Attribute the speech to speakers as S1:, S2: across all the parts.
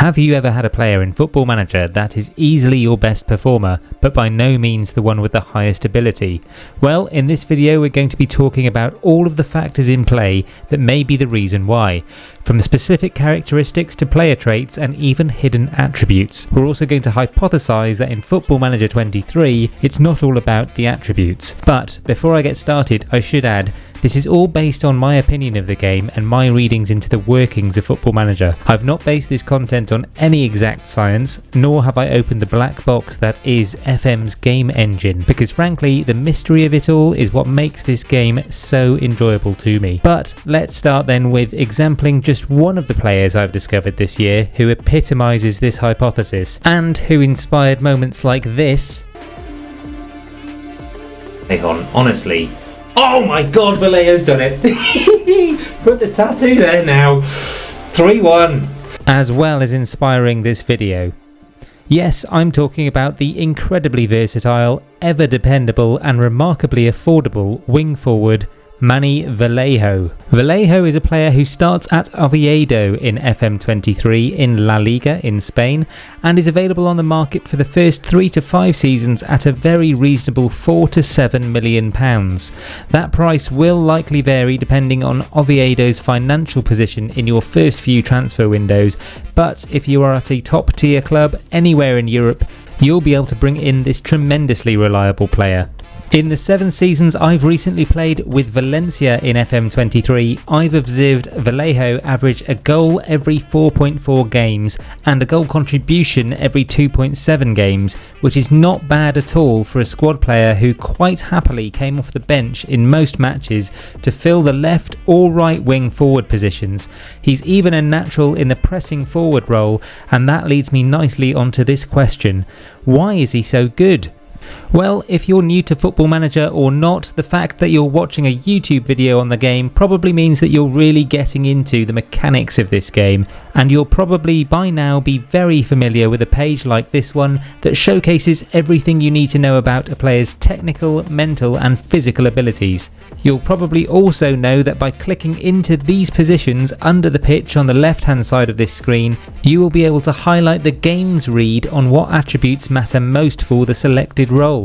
S1: Have you ever had a player in Football Manager that is easily your best performer, but by no means the one with the highest ability? Well, in this video we're going to be talking about all of the factors in play that may be the reason why, from the specific characteristics to player traits and even hidden attributes. We're also going to hypothesize that in Football Manager 23 it's not all about the attributes. But before I get started, I should add, this is all based on my opinion of the game and my readings into the workings of Football Manager. I've not based this content on any exact science, nor have I opened the black box that is FM's game engine, because frankly the mystery of it all is what makes this game so enjoyable to me. But let's start then with exempling just one of the players I've discovered this year who epitomizes this hypothesis, and who inspired moments like this. Hang on, honestly. Oh my god, Vallejo's done it! Put the tattoo there now. 3-1. As well as inspiring this video. Yes, I'm talking about the incredibly versatile, ever dependable and remarkably affordable wing forward Manu Vallejo. Vallejo is a player who starts at Oviedo in FM23 in La Liga in Spain and is available on the market for the first 3 to 5 seasons at a very reasonable £4 to £7 million. That price will likely vary depending on Oviedo's financial position in your first few transfer windows, but if you are at a top tier club anywhere in Europe, you'll be able to bring in this tremendously reliable player. In the 7 seasons I've recently played with Valencia in FM23, I've observed Vallejo average a goal every 4.4 games and a goal contribution every 2.7 games, which is not bad at all for a squad player who quite happily came off the bench in most matches to fill the left or right wing forward positions. He's even a natural in the pressing forward role, and that leads me nicely onto this question: why is he so good? Well, if you're new to Football Manager or not, the fact that you're watching a YouTube video on the game probably means that you're really getting into the mechanics of this game, and you'll probably by now be very familiar with a page like this one that showcases everything you need to know about a player's technical, mental and physical abilities. You'll probably also know that by clicking into these positions under the pitch on the left hand side of this screen, you will be able to highlight the game's read on what attributes matter most for the selected role.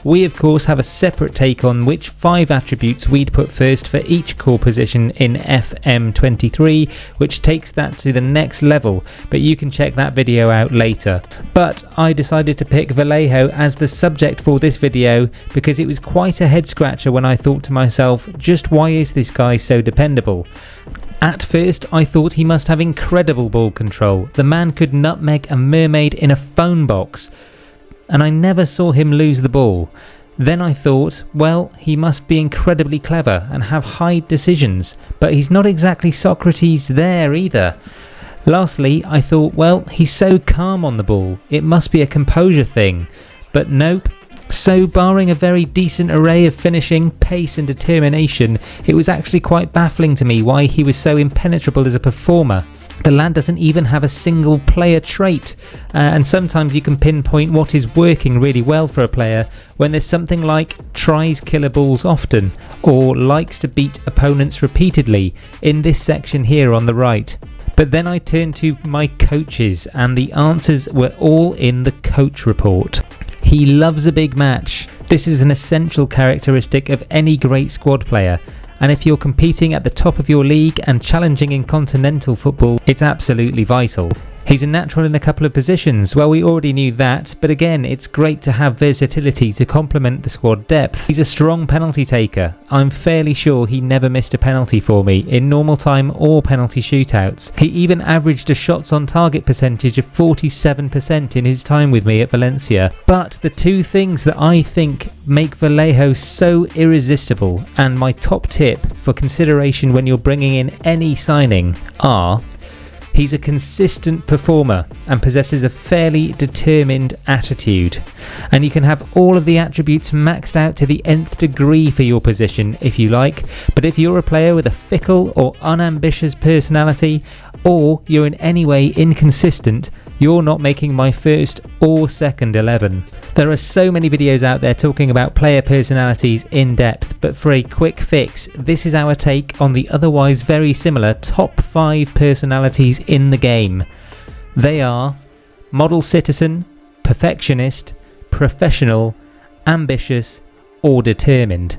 S1: We of course have a separate take on which 5 attributes we'd put first for each core position in FM23, which takes that to the next level, but you can check that video out later. But I decided to pick Vallejo as the subject for this video because it was quite a head scratcher when I thought to myself, just why is this guy so dependable? At first I thought he must have incredible ball control. The man could nutmeg a mermaid in a phone box, and I never saw him lose the ball. Then I thought, well, he must be incredibly clever and have high decisions, but he's not exactly Socrates there either. Lastly, I thought, well, he's so calm on the ball, it must be a composure thing, but nope. So barring a very decent array of finishing, pace and determination, it was actually quite baffling to me why he was so impenetrable as a performer. The lad doesn't even have a single player trait, and sometimes you can pinpoint what is working really well for a player when there's something like tries killer balls often, or likes to beat opponents repeatedly in this section here on the right. But then I turned to my coaches and the answers were all in the coach report. He loves a big match. This is an essential characteristic of any great squad player. And if you're competing at the top of your league and challenging in continental football, it's absolutely vital. He's a natural in a couple of positions. Well, we already knew that, but again, it's great to have versatility to complement the squad depth. He's a strong penalty taker. I'm fairly sure he never missed a penalty for me in normal time or penalty shootouts. He even averaged a shots on target percentage of 47% in his time with me at Valencia. But the 2 things that I think make Vallejo so irresistible, and my top tip for consideration when you're bringing in any signing, are: he's a consistent performer and possesses a fairly determined attitude. And you can have all of the attributes maxed out to the nth degree for your position if you like, but if you're a player with a fickle or unambitious personality, or you're in any way inconsistent, you're not making my first or second 11. There are so many videos out there talking about player personalities in depth, but for a quick fix, this is our take on the otherwise very similar top 5 personalities in the game. They are model citizen, perfectionist, professional, ambitious, or determined.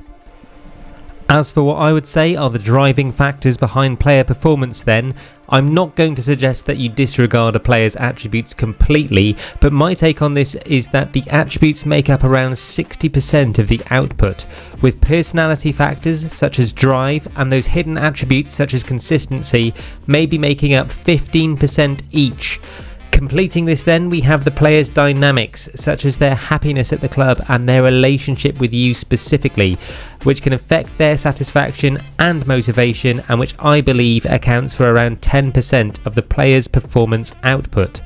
S1: As for what I would say are the driving factors behind player performance then, I'm not going to suggest that you disregard a player's attributes completely, but my take on this is that the attributes make up around 60% of the output, with personality factors such as drive and those hidden attributes such as consistency maybe making up 15% each. Completing this then, we have the players' dynamics, such as their happiness at the club and their relationship with you specifically, which can affect their satisfaction and motivation, and which I believe accounts for around 10% of the players' performance output.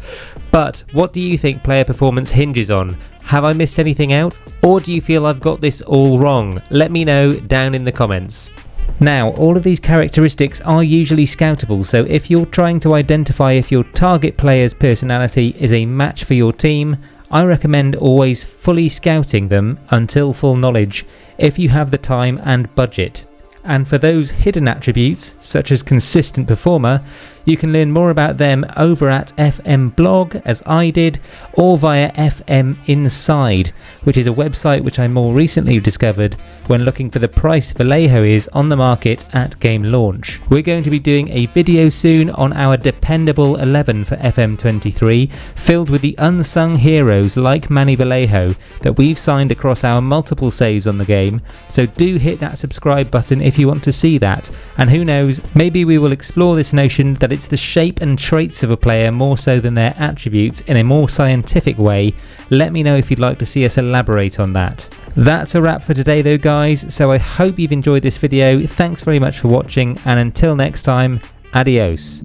S1: But what do you think player performance hinges on? Have I missed anything out? Or do you feel I've got this all wrong? Let me know down in the comments. Now, all of these characteristics are usually scoutable, so if you're trying to identify if your target player's personality is a match for your team, I recommend always fully scouting them until full knowledge, if you have the time and budget. And for those hidden attributes, such as consistent performer, you can learn more about them over at FM Blog, as I did, or via FM Inside, which is a website which I more recently discovered when looking for the price Vallejo is on the market at game launch. We're going to be doing a video soon on our dependable 11 for FM23, filled with the unsung heroes like Manu Vallejo that we've signed across our multiple saves on the game, so do hit that subscribe button if you want to see that, and who knows, maybe we will explore this notion that it's the shape and traits of a player more so than their attributes in a more scientific way. Let me know if you'd like to see us elaborate on that. That's a wrap for today though guys, so I hope you've enjoyed this video. Thanks very much for watching, and until next time, adios.